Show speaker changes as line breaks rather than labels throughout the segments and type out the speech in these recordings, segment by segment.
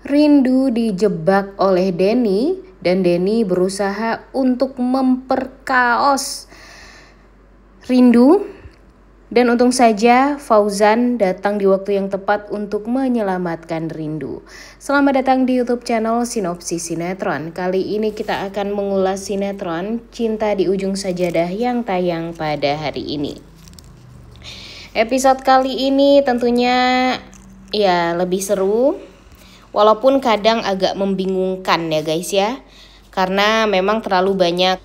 Rindu dijebak oleh Denny dan Denny berusaha untuk memperkaos Rindu. Dan untung saja Fauzan datang di waktu yang tepat untuk menyelamatkan Rindu. Selamat datang di YouTube channel Sinopsis Sinetron. Kali ini kita akan mengulas sinetron Cinta di Ujung Sajadah yang tayang pada hari ini. Episode kali ini tentunya ya lebih seru, walaupun kadang agak membingungkan ya guys ya. Karena memang terlalu banyak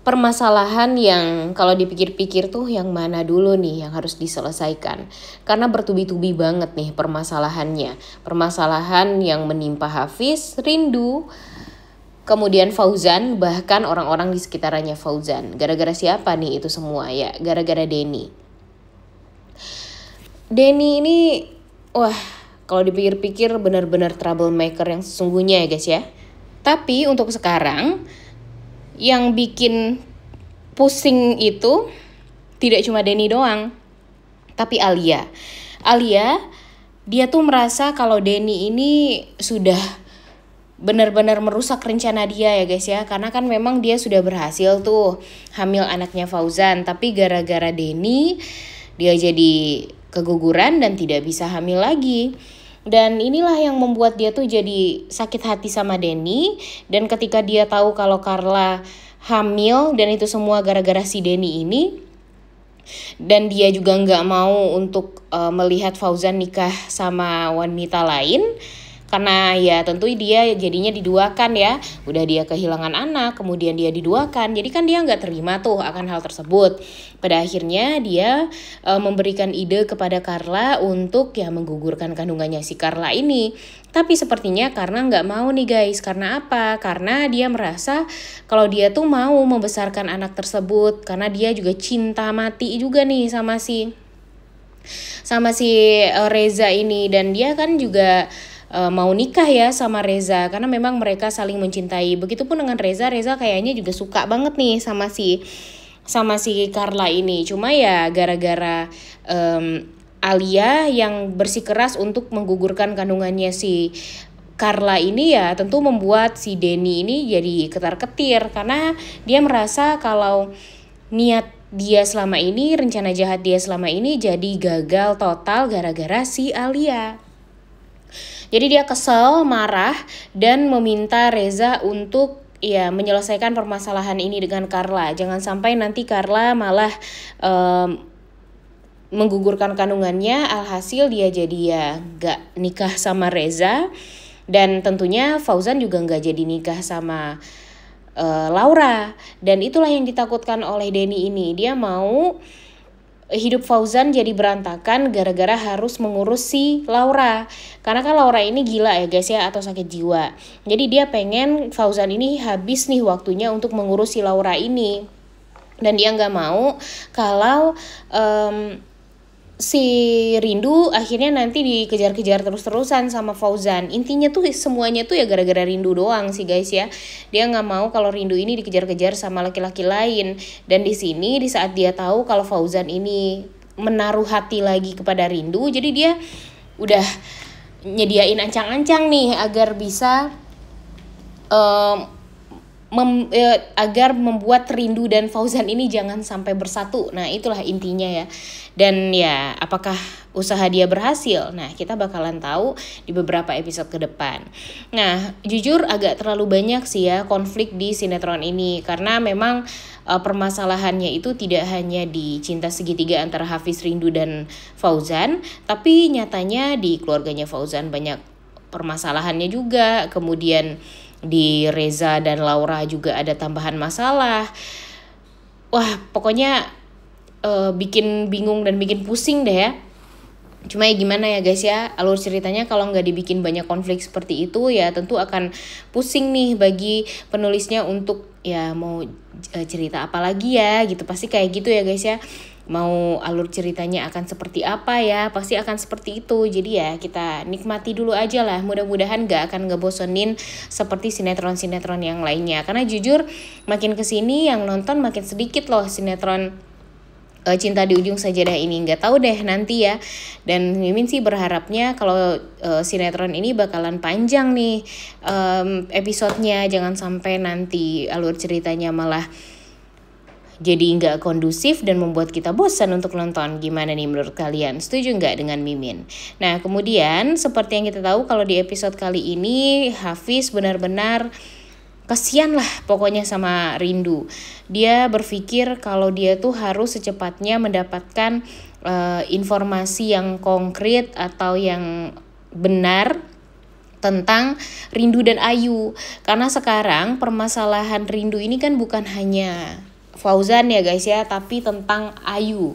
permasalahan yang kalau dipikir-pikir tuh yang mana dulu nih yang harus diselesaikan. Karena bertubi-tubi banget nih permasalahannya. Permasalahan yang menimpa Hafiz, Rindu, kemudian Fauzan, bahkan orang-orang di sekitarannya Fauzan. Gara-gara siapa nih itu semua ya? Gara-gara Denny. Denny ini, wah kalau dipikir-pikir benar-benar troublemaker yang sesungguhnya ya guys ya. Tapi untuk sekarang yang bikin pusing itu tidak cuma Denny doang, tapi Alia. Dia tuh merasa kalau Denny ini sudah benar-benar merusak rencana dia ya guys ya. Karena kan memang dia sudah berhasil tuh hamil anaknya Fauzan, tapi gara-gara Denny dia jadi keguguran dan tidak bisa hamil lagi. Dan inilah yang membuat dia tuh jadi sakit hati sama Denny. Dan ketika dia tahu kalau Carla hamil dan itu semua gara-gara si Denny ini, dan dia juga nggak mau untuk melihat Fauzan nikah sama wanita lain, karena ya tentu dia jadinya diduakan ya. Udah dia kehilangan anak, kemudian dia diduakan. Jadi kan dia nggak terima tuh akan hal tersebut. Pada akhirnya dia memberikan ide kepada Carla untuk ya menggugurkan kandungannya si Carla ini. Tapi sepertinya karena nggak mau nih guys. Karena apa? Karena dia merasa kalau dia tuh mau membesarkan anak tersebut. Karena dia juga cinta mati juga nih sama si Reza ini. Dan dia kan juga mau nikah ya sama Reza karena memang mereka saling mencintai. Begitupun dengan Reza kayaknya juga suka banget nih sama si Carla ini. Cuma ya gara-gara Alia yang bersikeras untuk menggugurkan kandungannya si Carla ini ya tentu membuat si Denny ini jadi ketar-ketir karena dia merasa kalau niat dia selama ini, rencana jahat dia selama ini jadi gagal total gara-gara si Alia. Jadi dia kesel, marah, dan meminta Reza untuk ya menyelesaikan permasalahan ini dengan Carla. Jangan sampai nanti Carla malah menggugurkan kandungannya, alhasil dia jadi ya gak nikah sama Reza. Dan tentunya Fauzan juga gak jadi nikah sama Laura. Dan itulah yang ditakutkan oleh Denny ini. Dia mau hidup Fauzan jadi berantakan gara-gara harus mengurus si Laura. Karena kan Laura ini gila ya guys ya, atau sakit jiwa. Jadi dia pengen Fauzan ini habis nih waktunya untuk mengurus si Laura ini. Dan dia gak mau kalau si Rindu akhirnya nanti dikejar-kejar terus-terusan sama Fauzan. Intinya tuh semuanya tuh ya gara-gara Rindu doang sih guys ya. Dia nggak mau kalau Rindu ini dikejar-kejar sama laki-laki lain. Dan di sini di saat dia tahu kalau Fauzan ini menaruh hati lagi kepada Rindu, jadi dia udah nyediain ancang-ancang nih agar bisa agar membuat Rindu dan Fauzan ini jangan sampai bersatu. Nah itulah intinya ya. Dan ya apakah usaha dia berhasil? Nah kita bakalan tahu di beberapa episode ke depan. Nah jujur agak terlalu banyak sih ya konflik di sinetron ini. Karena memang permasalahannya itu tidak hanya di cinta segitiga antara Hafiz, Rindu, dan Fauzan. Tapi nyatanya di keluarganya Fauzan banyak permasalahannya juga. Kemudian di Reza dan Laura juga ada tambahan masalah. Wah pokoknya bikin bingung dan bikin pusing deh ya. Cuma ya gimana ya guys ya, alur ceritanya kalau nggak dibikin banyak konflik seperti itu ya tentu akan pusing nih bagi penulisnya untuk ya mau cerita apa lagi ya gitu. Pasti kayak gitu ya guys ya. Mau alur ceritanya akan seperti apa ya, pasti akan seperti itu. Jadi ya kita nikmati dulu aja lah. Mudah-mudahan gak akan ngebosenin seperti sinetron-sinetron yang lainnya. Karena jujur makin kesini yang nonton makin sedikit loh sinetron Cinta di Ujung Sajadah ini. Nggak tahu deh nanti ya. Dan Mimin sih berharapnya kalau sinetron ini bakalan panjang nih episodenya, jangan sampai nanti alur ceritanya malah jadi nggak kondusif dan membuat kita bosan untuk nonton. Gimana nih menurut kalian? Setuju nggak dengan Mimin? Nah kemudian seperti yang kita tahu kalau di episode kali ini Hafiz benar-benar kasian lah pokoknya sama Rindu. Dia berpikir kalau dia tuh harus secepatnya mendapatkan informasi yang konkret atau yang benar tentang Rindu dan Ayu. Karena sekarang permasalahan Rindu ini kan bukan hanya Fauzan ya guys ya, tapi tentang Ayu.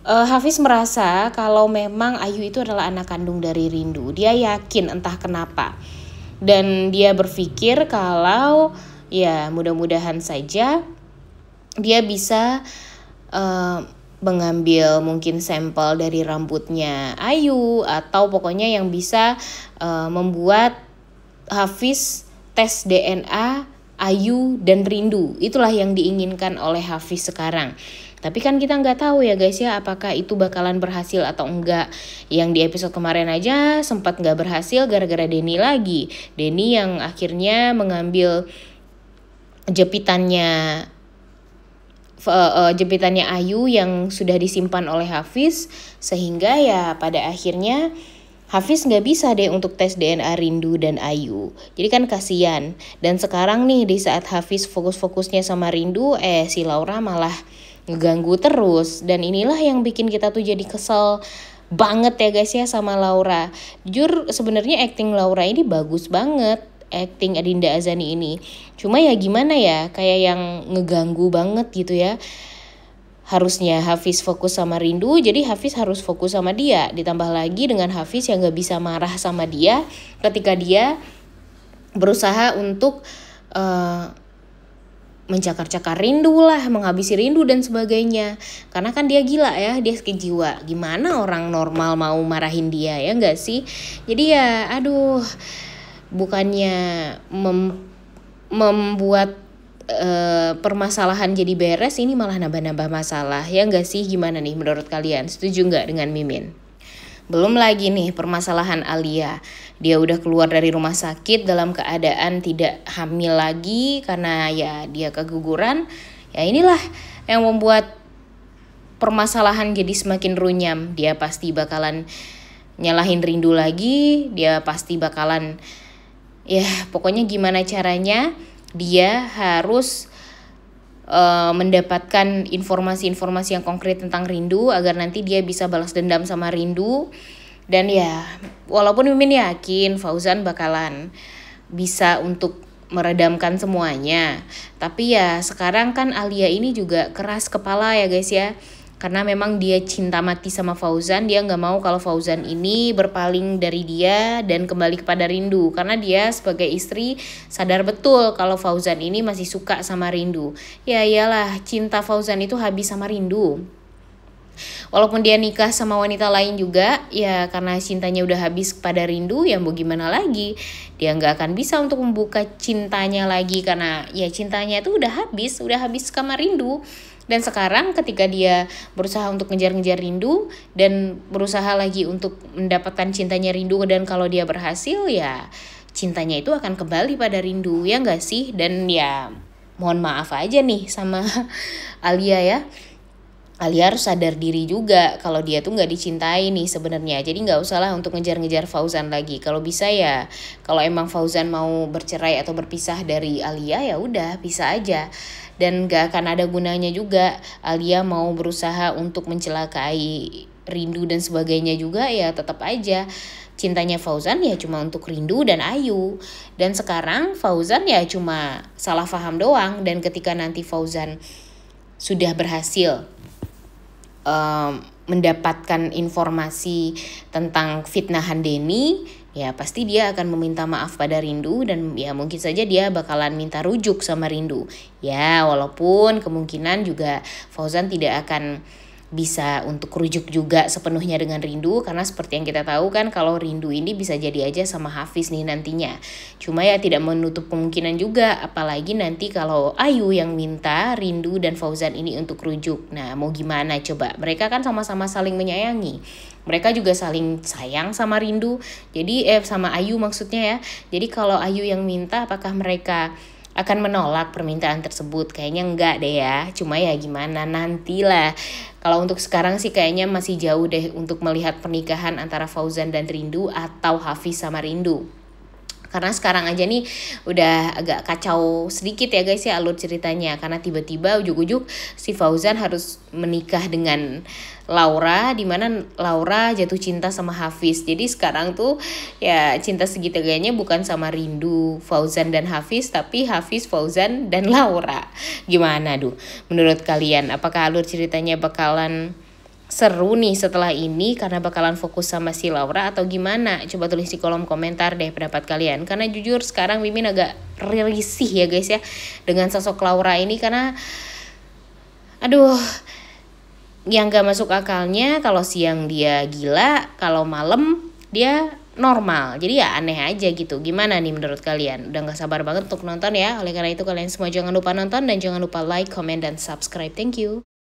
Hafiz merasa kalau memang Ayu itu adalah anak kandung dari Rindu. Dia yakin entah kenapa. Dan dia berpikir kalau ya mudah-mudahan saja dia bisa mengambil mungkin sampel dari rambutnya Ayu, atau pokoknya yang bisa membuat Hafiz tes DNA Ayu dan Rindu. Itulah yang diinginkan oleh Hafiz sekarang. Tapi kan kita nggak tahu ya guys ya, apakah itu bakalan berhasil atau enggak. Yang di episode kemarin aja sempat nggak berhasil gara-gara Denny lagi. Denny yang akhirnya mengambil jepitannya Ayu yang sudah disimpan oleh Hafiz, sehingga ya pada akhirnya Hafiz nggak bisa deh untuk tes DNA Rindu dan Ayu. Jadi kan kasihan. Dan sekarang nih di saat Hafiz fokus-fokusnya sama Rindu, si Laura malah ngeganggu terus. Dan inilah yang bikin kita tuh jadi kesel banget ya guys ya sama Laura. Jujur sebenarnya acting Laura ini bagus banget. Acting Adinda Azani ini. Cuma ya gimana ya, kayak yang ngeganggu banget gitu ya. Harusnya Hafiz fokus sama Rindu, jadi Hafiz harus fokus sama dia. Ditambah lagi dengan Hafiz yang gak bisa marah sama dia ketika dia berusaha untuk mencakar-cakar Rindu lah, menghabisi Rindu dan sebagainya. Karena kan dia gila ya, dia sakit jiwa. Gimana orang normal mau marahin dia ya gak sih? Jadi ya aduh, bukannya membuat permasalahan jadi beres, ini malah nambah-nambah masalah ya nggak sih? Gimana nih menurut kalian? Setuju nggak dengan Mimin? Belum lagi nih permasalahan Alia. Dia udah keluar dari rumah sakit dalam keadaan tidak hamil lagi karena ya dia keguguran. Ya inilah yang membuat permasalahan jadi semakin runyam. Dia pasti bakalan nyalahin Rindu lagi. Dia pasti bakalan ya pokoknya gimana caranya dia harus mendapatkan informasi-informasi yang konkret tentang Rindu agar nanti dia bisa balas dendam sama Rindu. Dan ya walaupun Mimin yakin Fauzan bakalan bisa untuk meredamkan semuanya, tapi ya sekarang kan Alia ini juga keras kepala ya guys ya. Karena memang dia cinta mati sama Fauzan, dia gak mau kalau Fauzan ini berpaling dari dia dan kembali kepada Rindu. Karena dia sebagai istri sadar betul kalau Fauzan ini masih suka sama Rindu. Ya iyalah, cinta Fauzan itu habis sama Rindu. Walaupun dia nikah sama wanita lain juga, ya karena cintanya udah habis kepada Rindu, ya mau gimana lagi. Dia gak akan bisa untuk membuka cintanya lagi karena ya cintanya itu udah habis sama Rindu. Dan sekarang ketika dia berusaha untuk ngejar-ngejar Rindu dan berusaha lagi untuk mendapatkan cintanya Rindu, dan kalau dia berhasil ya cintanya itu akan kembali pada Rindu ya gak sih? Dan ya mohon maaf aja nih sama Alia ya. Alia harus sadar diri juga kalau dia tuh gak dicintai nih sebenarnya. Jadi gak usah lah untuk ngejar-ngejar Fauzan lagi. Kalau bisa ya, kalau emang Fauzan mau bercerai atau berpisah dari Alia ya udah bisa aja. Dan gak akan ada gunanya juga Alia mau berusaha untuk mencelakai Rindu dan sebagainya juga, ya tetap aja cintanya Fauzan ya cuma untuk Rindu dan Ayu. Dan sekarang Fauzan ya cuma salah paham doang. Dan ketika nanti Fauzan sudah berhasil mendapatkan informasi tentang fitnahan Denny, ya pasti dia akan meminta maaf pada Rindu. Dan ya mungkin saja dia bakalan minta rujuk sama Rindu. Ya walaupun kemungkinan juga Fauzan tidak akan bisa untuk rujuk juga sepenuhnya dengan Rindu, karena seperti yang kita tahu kan kalau Rindu ini bisa jadi aja sama Hafiz nih nantinya. Cuma ya tidak menutup kemungkinan juga, apalagi nanti kalau Ayu yang minta Rindu dan Fauzan ini untuk rujuk. Nah mau gimana coba, mereka kan sama-sama saling menyayangi, mereka juga saling sayang sama Rindu, jadi sama Ayu maksudnya ya. Jadi kalau Ayu yang minta, apakah mereka akan menolak permintaan tersebut? Kayaknya enggak deh ya. Cuma ya gimana nantilah. Kalau untuk sekarang sih kayaknya masih jauh deh untuk melihat pernikahan antara Fauzan dan Rindu atau Hafiz sama Rindu. Karena sekarang aja nih udah agak kacau sedikit ya guys ya alur ceritanya. Karena tiba-tiba ujuk-ujuk si Fauzan harus menikah dengan Laura, dimana Laura jatuh cinta sama Hafiz. Jadi sekarang tuh ya cinta segitiganya bukan sama Rindu, Fauzan dan Hafiz, tapi Hafiz, Fauzan dan Laura. Gimana menurut kalian? Apakah alur ceritanya bakalan seru nih setelah ini karena bakalan fokus sama si Laura atau gimana? Coba tulis di kolom komentar deh pendapat kalian. Karena jujur sekarang Mimin agak risih ya guys ya dengan sosok Laura ini, karena aduh, yang gak masuk akalnya kalau siang dia gila, kalau malam dia normal. Jadi ya aneh aja gitu. Gimana nih menurut kalian? Udah gak sabar banget untuk nonton ya. Oleh karena itu kalian semua jangan lupa nonton dan jangan lupa like, comment, dan subscribe. Thank you.